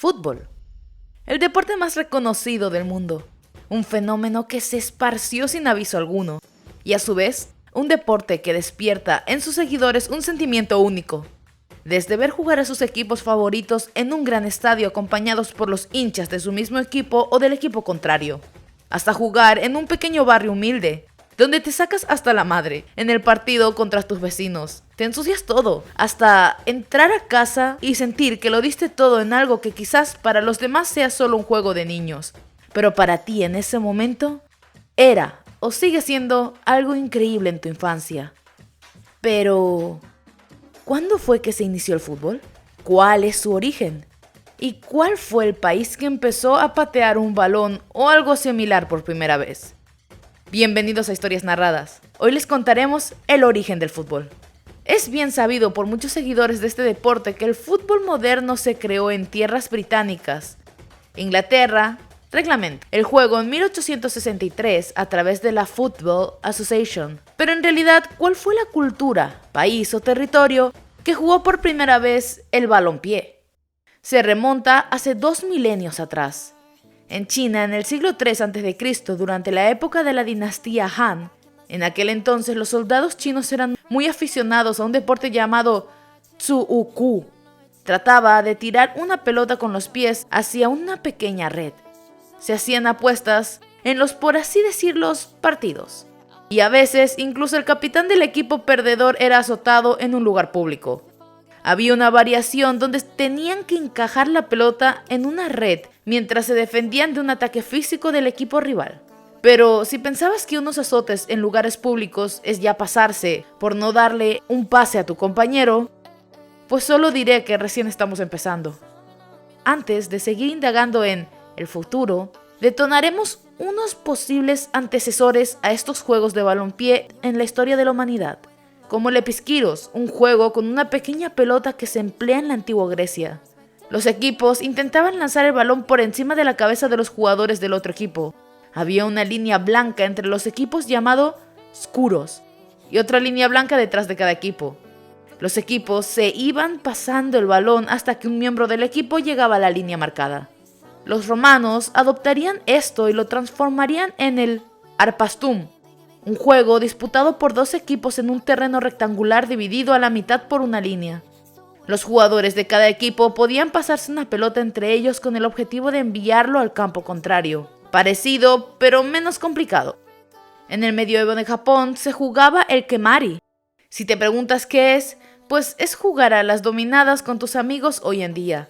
Fútbol. El deporte más reconocido del mundo. Un fenómeno que se esparció sin aviso alguno. Y a su vez, un deporte que despierta en sus seguidores un sentimiento único. Desde ver jugar a sus equipos favoritos en un gran estadio acompañados por los hinchas de su mismo equipo o del equipo contrario, hasta jugar en un pequeño barrio humilde, donde te sacas hasta la madre en el partido contra tus vecinos. Te ensucias todo, hasta entrar a casa y sentir que lo diste todo en algo que quizás para los demás sea solo un juego de niños, pero para ti en ese momento era o sigue siendo algo increíble en tu infancia. Pero ¿cuándo fue que se inició el fútbol? ¿Cuál es su origen? ¿Y cuál fue el país que empezó a patear un balón o algo similar por primera vez? Bienvenidos a Historias Narradas. Hoy les contaremos el origen del fútbol. Es bien sabido por muchos seguidores de este deporte que el fútbol moderno se creó en tierras británicas. Inglaterra reglamentó el juego en 1863 a través de la Football Association. Pero en realidad, ¿cuál fue la cultura, país o territorio que jugó por primera vez el balompié? Se remonta hace 2 milenios atrás. En China, en el siglo III a.C., durante la época de la dinastía Han, en aquel entonces los soldados chinos eran muy aficionados a un deporte llamado Tzu-Wu-Ku. Trataba de tirar una pelota con los pies hacia una pequeña red. Se hacían apuestas en los, por así decirlo, partidos. Y a veces, incluso el capitán del equipo perdedor era azotado en un lugar público. Había una variación donde tenían que encajar la pelota en una red mientras se defendían de un ataque físico del equipo rival. Pero si pensabas que unos azotes en lugares públicos es ya pasarse por no darle un pase a tu compañero, pues solo diré que recién estamos empezando. Antes de seguir indagando en el futuro, detonaremos unos posibles antecesores a estos juegos de balompié en la historia de la humanidad, como el episquiros, un juego con una pequeña pelota que se emplea en la antigua Grecia. Los equipos intentaban lanzar el balón por encima de la cabeza de los jugadores del otro equipo. Había una línea blanca entre los equipos llamado skuros y otra línea blanca detrás de cada equipo. Los equipos se iban pasando el balón hasta que un miembro del equipo llegaba a la línea marcada. Los romanos adoptarían esto y lo transformarían en el arpastum, un juego disputado por 2 equipos en un terreno rectangular dividido a la mitad por una línea. Los jugadores de cada equipo podían pasarse una pelota entre ellos con el objetivo de enviarlo al campo contrario. Parecido, pero menos complicado. En el medioevo de Japón se jugaba el kemari. Si te preguntas qué es, pues es jugar a las dominadas con tus amigos hoy en día.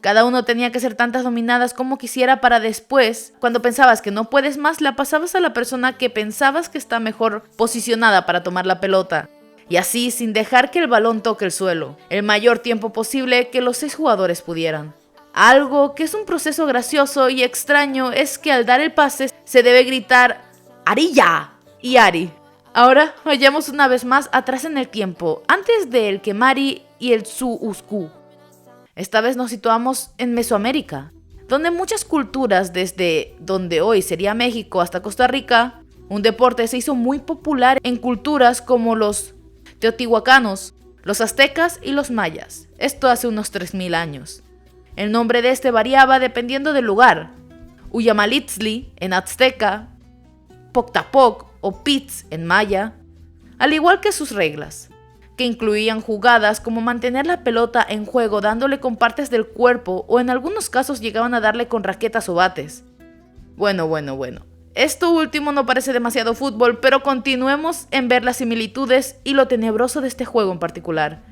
Cada uno tenía que hacer tantas dominadas como quisiera para después, cuando pensabas que no puedes más, la pasabas a la persona que pensabas que está mejor posicionada para tomar la pelota. Y así sin dejar que el balón toque el suelo, el mayor tiempo posible que los 6 jugadores pudieran. Algo que es un proceso gracioso y extraño es que al dar el pase se debe gritar ¡Arilla! Y Ari. Ahora vayamos una vez más atrás en el tiempo, antes del kemari y el Tzu-Wu-Ku. Esta vez nos situamos en Mesoamérica, donde muchas culturas, desde donde hoy sería México hasta Costa Rica, un deporte se hizo muy popular en culturas como los teotihuacanos, los aztecas y los mayas. Esto hace unos 3000 años. El nombre de este variaba dependiendo del lugar. Uyamalitzli en azteca, Poctapoc o Pitz en maya, al igual que sus reglas, que incluían jugadas como mantener la pelota en juego dándole con partes del cuerpo o en algunos casos llegaban a darle con raquetas o bates. Bueno. Esto último no parece demasiado fútbol, pero continuemos en ver las similitudes y lo tenebroso de este juego en particular.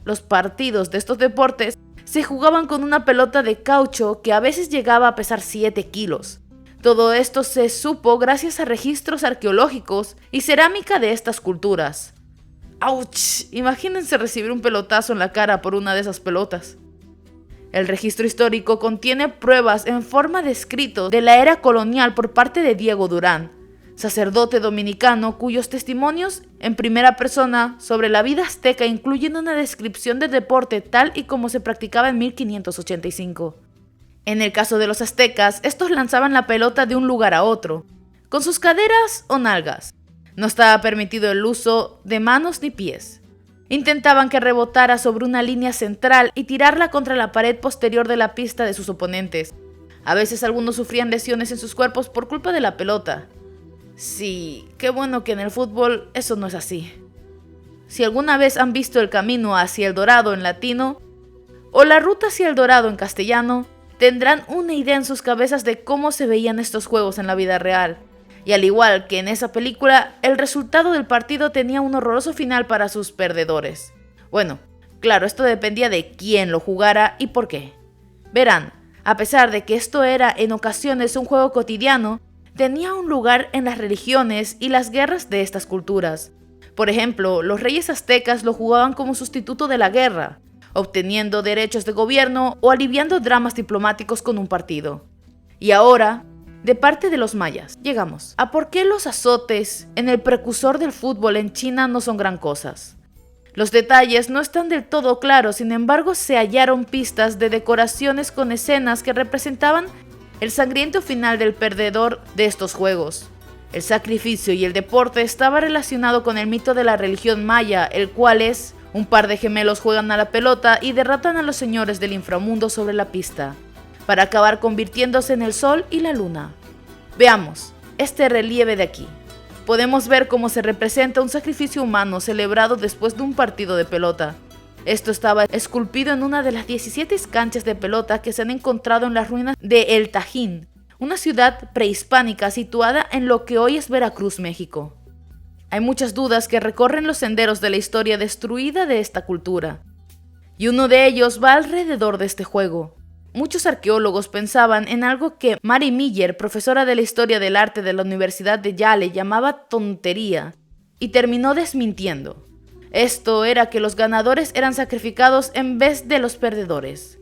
Los partidos de estos deportes se jugaban con una pelota de caucho que a veces llegaba a pesar 7 kilos. Todo esto se supo gracias a registros arqueológicos y cerámica de estas culturas. ¡Auch! Imagínense recibir un pelotazo en la cara por una de esas pelotas. El registro histórico contiene pruebas en forma de escrito de la era colonial por parte de Diego Durán, sacerdote dominicano cuyos testimonios en primera persona sobre la vida azteca incluyen una descripción del deporte tal y como se practicaba en 1585. En el caso de los aztecas, estos lanzaban la pelota de un lugar a otro, con sus caderas o nalgas. No estaba permitido el uso de manos ni pies. Intentaban que rebotara sobre una línea central y tirarla contra la pared posterior de la pista de sus oponentes. A veces algunos sufrían lesiones en sus cuerpos por culpa de la pelota. Sí, qué bueno que en el fútbol eso no es así. Si alguna vez han visto El camino hacia El Dorado en latino o La ruta hacia El Dorado en castellano, tendrán una idea en sus cabezas de cómo se veían estos juegos en la vida real. Y al igual que en esa película, el resultado del partido tenía un horroroso final para sus perdedores. Bueno, claro, esto dependía de quién lo jugara y por qué. Verán, a pesar de que esto era en ocasiones un juego cotidiano, tenía un lugar en las religiones y las guerras de estas culturas. Por ejemplo, los reyes aztecas lo jugaban como sustituto de la guerra, obteniendo derechos de gobierno o aliviando dramas diplomáticos con un partido. Y ahora, de parte de los mayas, llegamos a por qué los azotes en el precursor del fútbol en China no son gran cosas. Los detalles no están del todo claros, sin embargo se hallaron pistas de decoraciones con escenas que representaban el sangriento final del perdedor de estos juegos. El sacrificio y el deporte estaba relacionado con el mito de la religión maya, el cual es: un par de gemelos juegan a la pelota y derrotan a los señores del inframundo sobre la pista, para acabar convirtiéndose en el sol y la luna. Veamos este relieve de aquí. Podemos ver cómo se representa un sacrificio humano celebrado después de un partido de pelota. Esto estaba esculpido en una de las 17 canchas de pelota que se han encontrado en las ruinas de El Tajín, una ciudad prehispánica situada en lo que hoy es Veracruz, México. Hay muchas dudas que recorren los senderos de la historia destruida de esta cultura, y uno de ellos va alrededor de este juego. Muchos arqueólogos pensaban en algo que Mary Miller, profesora de la historia del arte de la Universidad de Yale, llamaba tontería, y terminó desmintiendo. Esto era que los ganadores eran sacrificados en vez de los perdedores.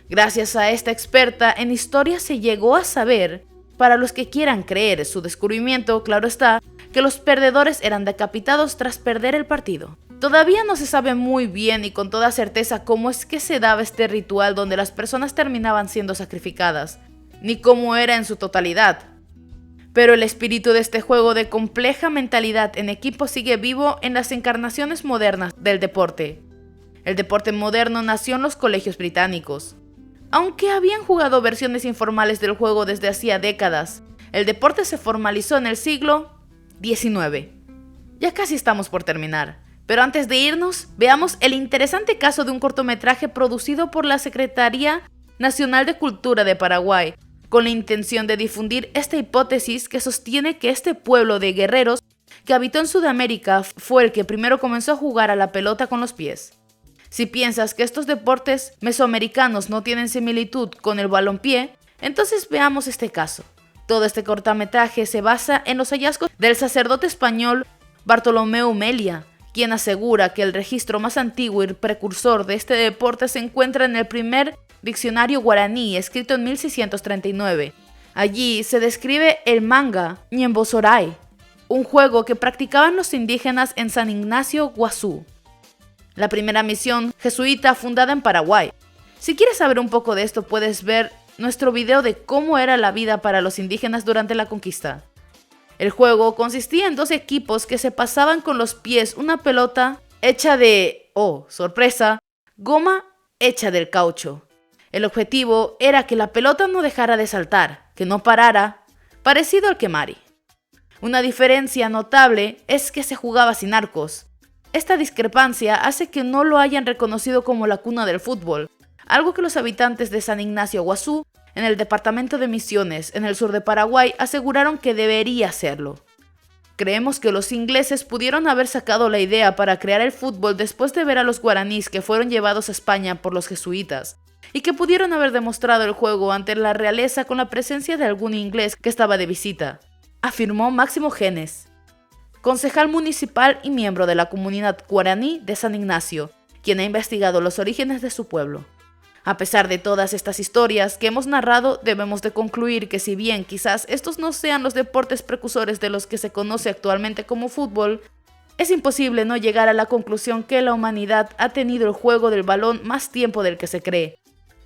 Gracias a esta experta en historia se llegó a saber, para los que quieran creer su descubrimiento, claro está, que los perdedores eran decapitados tras perder el partido. Todavía no se sabe muy bien y con toda certeza cómo es que se daba este ritual donde las personas terminaban siendo sacrificadas, ni cómo era en su totalidad. Pero el espíritu de este juego de compleja mentalidad en equipo sigue vivo en las encarnaciones modernas del deporte. El deporte moderno nació en los colegios británicos. Aunque habían jugado versiones informales del juego desde hacía décadas, el deporte se formalizó en el siglo XIX. Ya casi estamos por terminar, pero antes de irnos, veamos el interesante caso de un cortometraje producido por la Secretaría Nacional de Cultura de Paraguay, con la intención de difundir esta hipótesis que sostiene que este pueblo de guerreros que habitó en Sudamérica fue el que primero comenzó a jugar a la pelota con los pies. Si piensas que estos deportes mesoamericanos no tienen similitud con el balompié, entonces veamos este caso. Todo este cortometraje se basa en los hallazgos del sacerdote español Bartolomeu Melia, quien asegura que el registro más antiguo y precursor de este deporte se encuentra en el primer diccionario guaraní, escrito en 1639. Allí se describe el manga Ñembosoray, un juego que practicaban los indígenas en San Ignacio, Guazú, la primera misión jesuita fundada en Paraguay. Si quieres saber un poco de esto, puedes ver nuestro video de cómo era la vida para los indígenas durante la conquista. El juego consistía en dos equipos que se pasaban con los pies una pelota hecha de, oh, sorpresa, goma hecha del caucho. El objetivo era que la pelota no dejara de saltar, que no parara, parecido al quemari. Una diferencia notable es que se jugaba sin arcos. Esta discrepancia hace que no lo hayan reconocido como la cuna del fútbol, algo que los habitantes de San Ignacio Guazú, en el departamento de Misiones, en el sur de Paraguay, aseguraron que debería serlo. Creemos que los ingleses pudieron haber sacado la idea para crear el fútbol después de ver a los guaraníes que fueron llevados a España por los jesuitas, y que pudieron haber demostrado el juego ante la realeza con la presencia de algún inglés que estaba de visita, afirmó Máximo Genes, concejal municipal y miembro de la comunidad guaraní de San Ignacio, quien ha investigado los orígenes de su pueblo. A pesar de todas estas historias que hemos narrado, debemos de concluir que si bien quizás estos no sean los deportes precursores de los que se conoce actualmente como fútbol, es imposible no llegar a la conclusión que la humanidad ha tenido el juego del balón más tiempo del que se cree.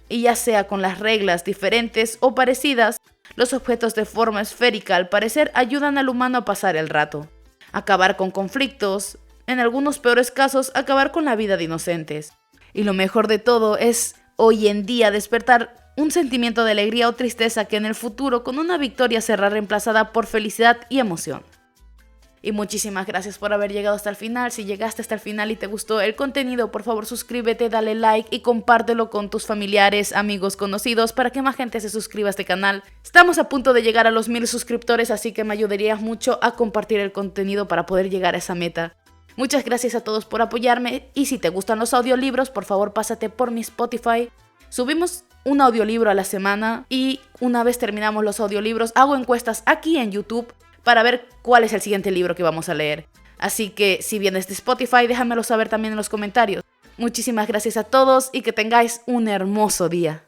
Y ya sea con las reglas diferentes o parecidas, los objetos de forma esférica al parecer ayudan al humano a pasar el rato, acabar con conflictos, en algunos peores casos, acabar con la vida de inocentes. Y lo mejor de todo es, hoy en día, despertar un sentimiento de alegría o tristeza que en el futuro, con una victoria, será reemplazada por felicidad y emoción. Y muchísimas gracias por haber llegado hasta el final. Si llegaste hasta el final y te gustó el contenido, por favor suscríbete, dale like y compártelo con tus familiares, amigos, conocidos para que más gente se suscriba a este canal. Estamos a punto de llegar a los 1000 suscriptores, así que me ayudarías mucho a compartir el contenido para poder llegar a esa meta. Muchas gracias a todos por apoyarme y si te gustan los audiolibros, por favor pásate por mi Spotify. Subimos un audiolibro a la semana y una vez terminamos los audiolibros hago encuestas aquí en YouTube para ver cuál es el siguiente libro que vamos a leer. Así que si vienes de Spotify, déjamelo saber también en los comentarios. Muchísimas gracias a todos y que tengáis un hermoso día.